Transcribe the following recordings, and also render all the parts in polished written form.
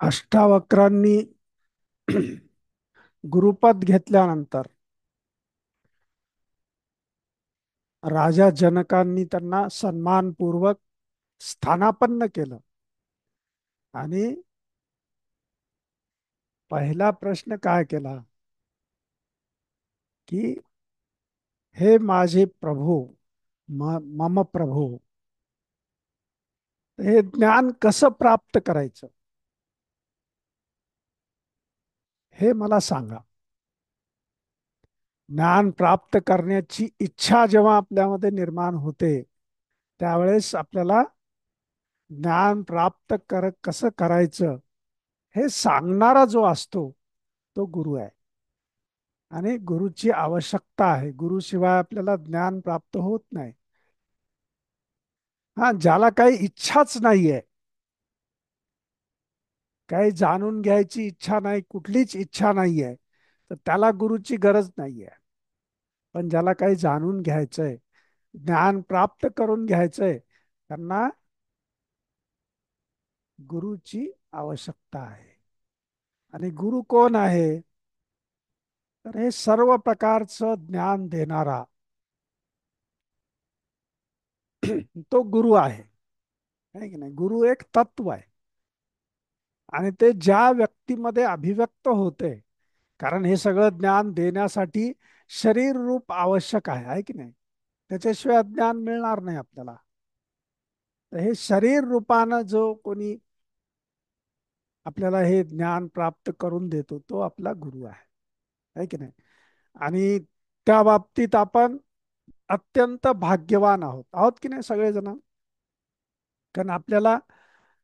अष्टावक्रांनी गुरुपद घेतल्यानंतर राजा जनकांनी त्यांना सन्मानपूर्वक स्थानापन्न केलं. आणि पहिला प्रश्न काय केला की हे माझे प्रभू, मम प्रभू, हे ज्ञान कसं प्राप्त करायचं हे मला सांगा. ज्ञान प्राप्त करण्याची इच्छा जेव्हा आपल्यामध्ये निर्माण होते त्यावेळेस आपल्याला ज्ञान प्राप्त कसं करायचं हे सांगणारा जो असतो तो गुरु आहे. आणि गुरुची आवश्यकता आहे. गुरुशिवाय आपल्याला ज्ञान प्राप्त होत नाही. हा, ज्याला काही इच्छाच नाहीये, काही जाणून घ्यायची इच्छा नाही, कुठलीच इच्छा नाहीये, तर त्याला गुरुची गरज नाहीये. पण ज्याला काही जाणून घ्यायचंय, ज्ञान प्राप्त करून घ्यायचंय, त्यांना गुरुची आवश्यकता आहे. आणि गुरु कोण आहे? तर हे सर्व प्रकारचं ज्ञान देणारा तो गुरु आहे की नाही? गुरु एक तत्व आहे. आणि ते ज्या व्यक्तीमध्ये अभिव्यक्त होते, कारण हे सगळं ज्ञान देण्यासाठी शरीर रूप आवश्यक आहे की नाही? त्याच्याशिवाय ज्ञान मिळणार नाही आपल्याला. तर हे शरीर रूपानं जो कोणी आपल्याला हे ज्ञान प्राप्त करून देतो तो आपला गुरु आहे की नाही? आणि त्या बाबतीत आपण अत्यंत भाग्यवान आहोत आहोत की नाही सगळेजण? कारण आपल्याला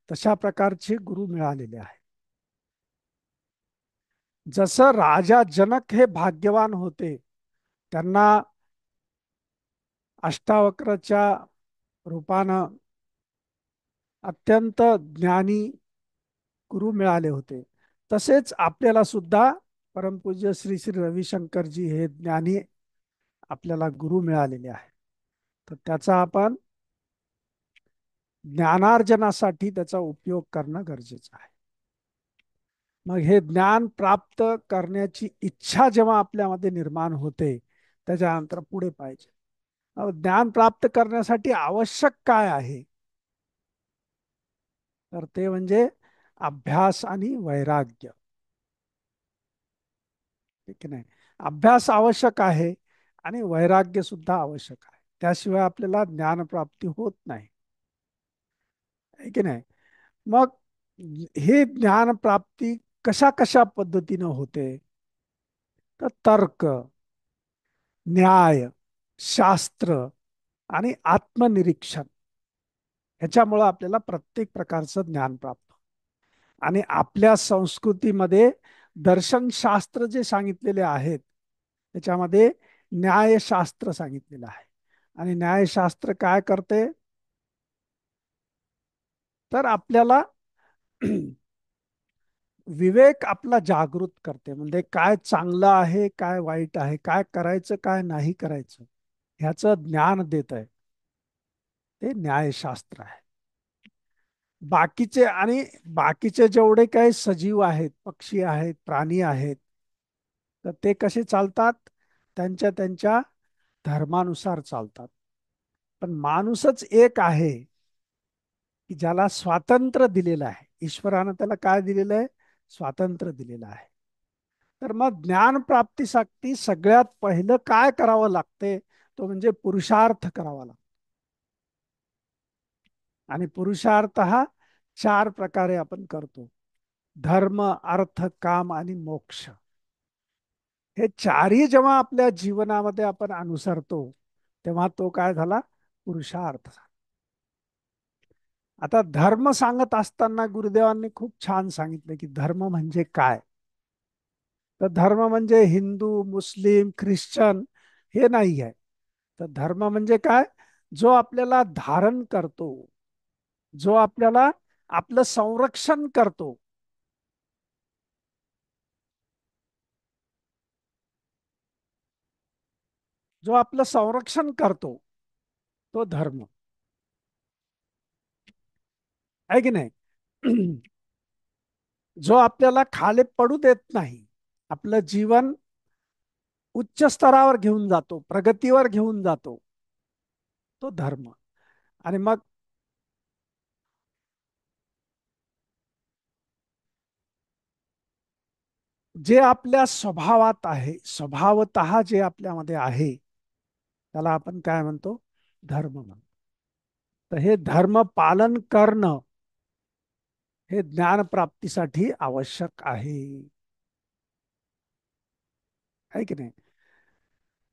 तशा प्रकारचे गुरु मिळालेले आहे. जसं राजा जनक हे भाग्यवान होते, त्यांना अष्टावक्रच्या रूपानं अत्यंत ज्ञानी गुरु मिळाले होते, तसेच आपल्याला सुद्धा परमपूज्य श्री श्री रविशंकरजी हे ज्ञानी आपल्याला गुरु मिळालेले आहे. तर त्याचा आपण ज्ञानार्जनासाठी त्याचा उपयोग करणं गरजेचं आहे. मग हे ज्ञान प्राप्त करण्याची इच्छा जेव्हा आपल्यामध्ये निर्माण होते, त्याच्यानंतर पुढे पाहिजे. ज्ञान प्राप्त करण्यासाठी आवश्यक काय आहे? तर ते म्हणजे अभ्यास आणि वैराग्य. ठीक नाही? अभ्यास आवश्यक आहे आणि वैराग्य सुद्धा आवश्यक आहे. त्याशिवाय आपल्याला ज्ञानप्राप्ती होत नाही, आहे की नाही? मग हे ज्ञानप्राप्ती कशा कशा पद्धतीनं होते? तर तर्क, न्याय, शास्त्र आणि आत्मनिरीक्षण ह्याच्यामुळं आपल्याला प्रत्येक प्रकारचं ज्ञान प्राप्त होतं. आणि आपल्या संस्कृतीमध्ये दर्शनशास्त्र जे सांगितलेले आहेत त्याच्यामध्ये न्यायशास्त्र सांगितलेलं आहे. आणि न्यायशास्त्र काय करते? तर आपल्याला विवेक आपला जागृत करते. म्हणजे काय चांगलं आहे, काय वाईट आहे, काय करायचं, काय नाही करायचं, ह्याचं ज्ञान देत आहे. ते न्यायशास्त्र आहे. बाकीचे जेवढे काही सजीव आहेत, पक्षी आहेत, प्राणी आहेत, तर ते कसे चालतात? त्यांच्या त्यांच्या धर्मानुसार चालतात. पण माणूसच एक आहे की ज्याला स्वातंत्र्य दिलेलं आहे. ईश्वरानं त्याला काय दिलेलं आहे? स्वातंत्र्य दिलेलं आहे. तर मग ज्ञान प्राप्तीसाठी सगळ्यात पहिलं काय करावं लागते? तो म्हणजे पुरुषार्थ करावा लागतो. आणि पुरुषार्थ हा 4 प्रकारे आपण करतो: धर्म, अर्थ, काम आणि मोक्ष. हे चारही जेव्हा आपल्या जीवनामध्ये आपण अनुसरतो तेव्हा तो काय झाला? पुरुषार्थ. आता धर्म सांगत असताना गुरुदेवांनी खूप छान सांगितलं की धर्म म्हणजे काय. तर धर्म म्हणजे हिंदू, मुस्लिम, ख्रिश्चन हे नाही आहे. तर धर्म म्हणजे काय? जो आपल्याला धारण करतो, जो आपल्याला आपलं संरक्षण करतो, जो आपलं संरक्षण करतो, तो धर्म आहे की नाही? जो आपल्याला खाली पडू देत नाही, आपलं जीवन उच्च स्तरावर घेऊन जातो, प्रगतीवर घेऊन जातो, तो धर्म. आणि मग जे आपल्या स्वभावात आहे, स्वभावतः जे आपल्यामध्ये आहे, त्याला आपण काय म्हणतो? धर्म म्हणतो. तर हे धर्म पालन करणं हे ज्ञान प्राप्तीसाठी आवश्यक आहे. आहे की नाही?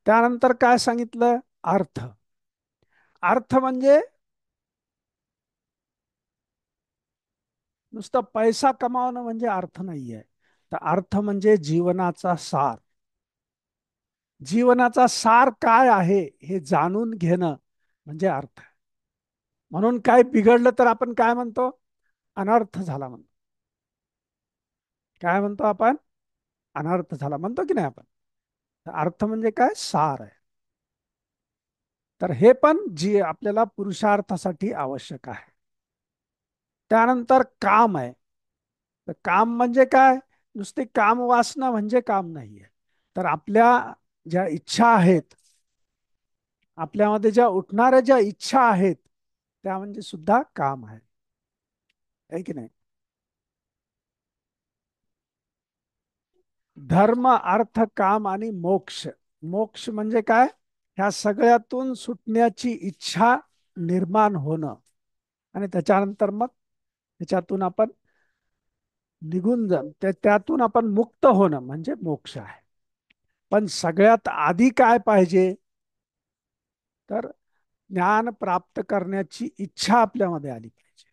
त्यानंतर काय सांगितलं? अर्थ. अर्थ म्हणजे नुसतं पैसा कमावणं म्हणजे अर्थ नाहीये. तर अर्थ म्हणजे जीवनाचा सार. जीवनाचा सार काय आहे हे जाणून घेणं म्हणजे अर्थ. म्हणून काय बिघडलं तर आपण काय म्हणतो? अनर्थ झाला म्हणतो. काय म्हणतो आपण? अनर्थ झाला म्हणतो की नाही आपण? तर अर्थ म्हणजे काय? सार आहे. तर हे पण जी आपल्याला पुरुषार्थासाठी आवश्यक आहे. त्यानंतर काम आहे. तर काम म्हणजे काय? नुसते काम वासना म्हणजे काम नाहीये. तर आपल्या ज्या इच्छा आहेत, आपल्यामध्ये ज्या उठणाऱ्या ज्या इच्छा आहेत, त्या म्हणजे सुद्धा काम आहे की नाही? धर्म, अर्थ, काम आणि मोक्ष. मोक्ष म्हणजे काय? ह्या सगळ्यातून सुटण्याची इच्छा निर्माण होणं, आणि त्याच्यानंतर मग त्याच्यातून आपण निघून जा, त्यातून आपण मुक्त होणं म्हणजे मोक्ष आहे. पण सगळ्यात आधी काय पाहिजे? तर ज्ञान प्राप्त करण्याची इच्छा आपल्यामध्ये आली पाहिजे.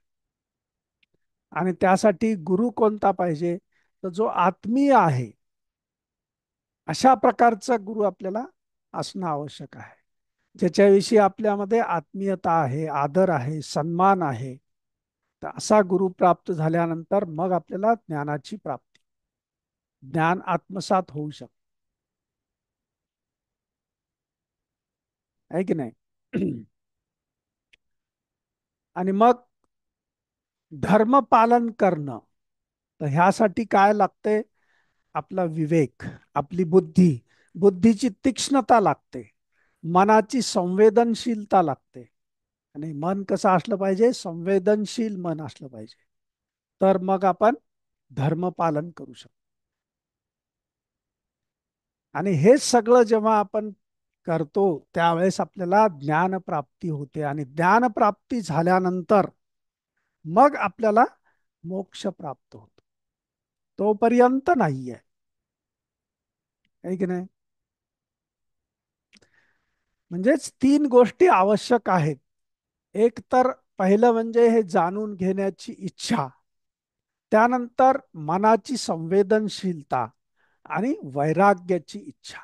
आणि त्यासाठी गुरु कोणता पाहिजे? तर जो आत्मीय आहे, अशा प्रकारचा गुरु आपल्याला असणं आवश्यक आहे, ज्याच्याविषयी आपल्यामध्ये आत्मीयता आहे, आदर आहे, सन्मान आहे. तर असा गुरु प्राप्त झाल्यानंतर मग आपल्याला ज्ञानाची प्राप्ती, ज्ञान आत्मसात होऊ शकतं. आहे की नाही? आणि मग धर्म पालन करणं, तर ह्यासाठी काय लागते? आपला विवेक, आपली बुद्धी, बुद्धीची तीक्ष्णता लागते, मनाची संवेदनशीलता लागते. आणि मन कसं असलं पाहिजे? संवेदनशील मन असलं पाहिजे. तर मग आपण धर्म पालन करू शकतो. आणि हे सगळं जेव्हा आपण करतो, त्यावेळेस आपल्याला ज्ञानप्राप्ती होते. आणि ज्ञानप्राप्ती झाल्यानंतर मग आपल्याला मोक्ष प्राप्त होतो. तोपर्यंत नाहीये. आहे की नाही? म्हणजेच तीन गोष्टी आवश्यक आहेत. एक तर पहिलं म्हणजे हे जाणून घेण्याची इच्छा, त्यानंतर मनाची संवेदनशीलता, आणि वैराग्याची इच्छा.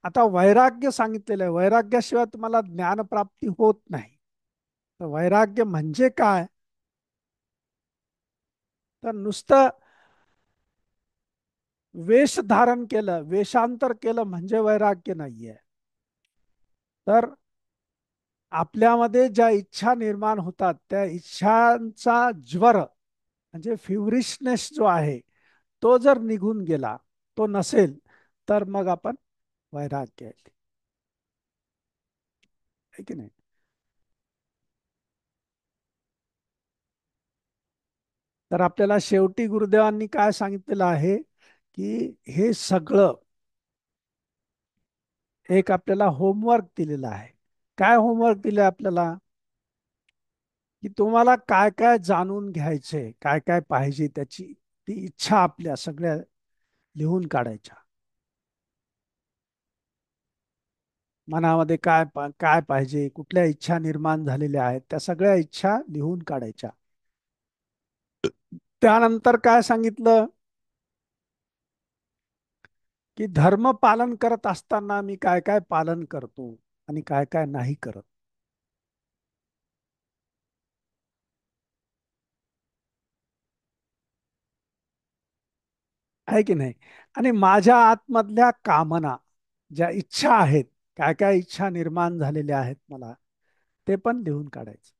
आता वैराग्य सांगितलेलं आहे. वैराग्याशिवाय तुम्हाला ज्ञानप्राप्ती होत नाही. तर वैराग्य म्हणजे काय? तर नुसतं वेश धारण केलं, वेशांतर केलं म्हणजे वैराग्य नाहीये. तर आपल्यामध्ये ज्या इच्छा निर्माण होतात, त्या इच्छांचा ज्वर म्हणजे फ्युरिशनेस जो आहे, तो जर निघून गेला, तो नसेल, तर मग आपण वैराग्य आहे की नाही? तर आपल्याला शेवटी गुरुदेवांनी काय सांगितलेलं आहे, की हे सगळं एक आपल्याला होमवर्क दिलेला आहे. काय होमवर्क दिलं आपल्याला? की तुम्हाला काय काय जाणून घ्यायचंय, काय काय पाहिजे, त्याची ती इच्छा आपल्या सगळ्या लिहून काढायच्या. मनामध्ये काय पाहिजे, कुठल्या इच्छा निर्माण झालेल्या आहेत, त्या सगळ्या इच्छा लिहून काढायच्या. त्यानंतर काय सांगितलं? की धर्म पालन करत असताना मी काय काय पालन करतो आणि काय काय नाही करत. आहे की नाही? आणि माझ्या आतमधल्या कामना, ज्या इच्छा आहेत, काय काय इच्छा निर्माण झालेल्या आहेत मला, ते पण लिहून काढायचं.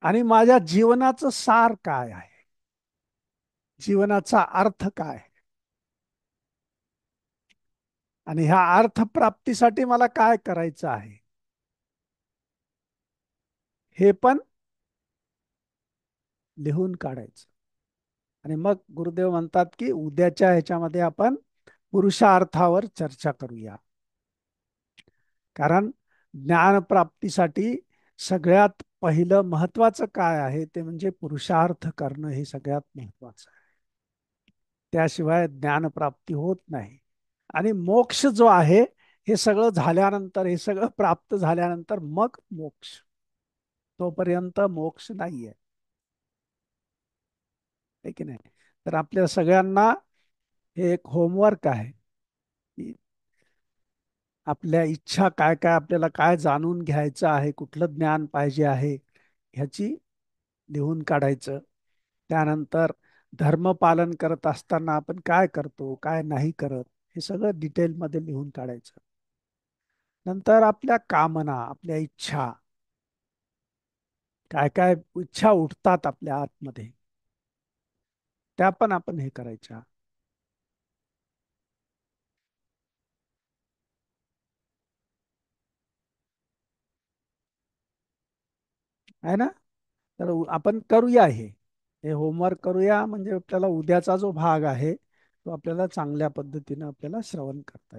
आणि माझ्या जीवनाचं सार काय आहे, जीवनाचा अर्थ काय, आणि ह्या अर्थप्राप्तीसाठी मला काय करायचं आहे, हे पण लिहून काढायचं. आणि मग गुरुदेव म्हणतात की उद्याच्या ह्याच्यामध्ये आपण पुरुषार्थावर चर्चा करूया. कारण ज्ञानप्राप्तीसाठी सगळ्यात पहिलं महत्वाचं काय आहे ते म्हणजे पुरुषार्थ करणं, हे सगळ्यात महत्वाचं आहे. त्याशिवाय ज्ञानप्राप्ती होत नाही. आणि मोक्ष जो आहे, हे सगळं झाल्यानंतर, हे सगळं प्राप्त झाल्यानंतर मग मोक्ष. तोपर्यंत मोक्ष नाहीये. आहे की नाही? तर आपल्या सगळ्यांना हे एक होमवर्क आहे की आपल्या इच्छा काय काय, आपल्याला काय जाणून घ्यायचं आहे, कुठलं ज्ञान पाहिजे आहे, ह्याची लिहून काढायचं. त्यानंतर धर्म पालन करत असताना आपण काय करतो, काय नाही करत, हे सगळं डिटेलमध्ये लिहून काढायचं. नंतर आपल्या कामना, आपल्या इच्छा, काय काय इच्छा उठतात आपल्या आतमध्ये, त्या पण आपण हे करायच्या. आहे ना? तर आपण करूया हे हे होमवर्क करूया, म्हणजे आपल्याला उद्याचा जो भाग आहे तो आपल्याला चांगल्या पद्धतीने आपल्याला श्रवण करता येईल.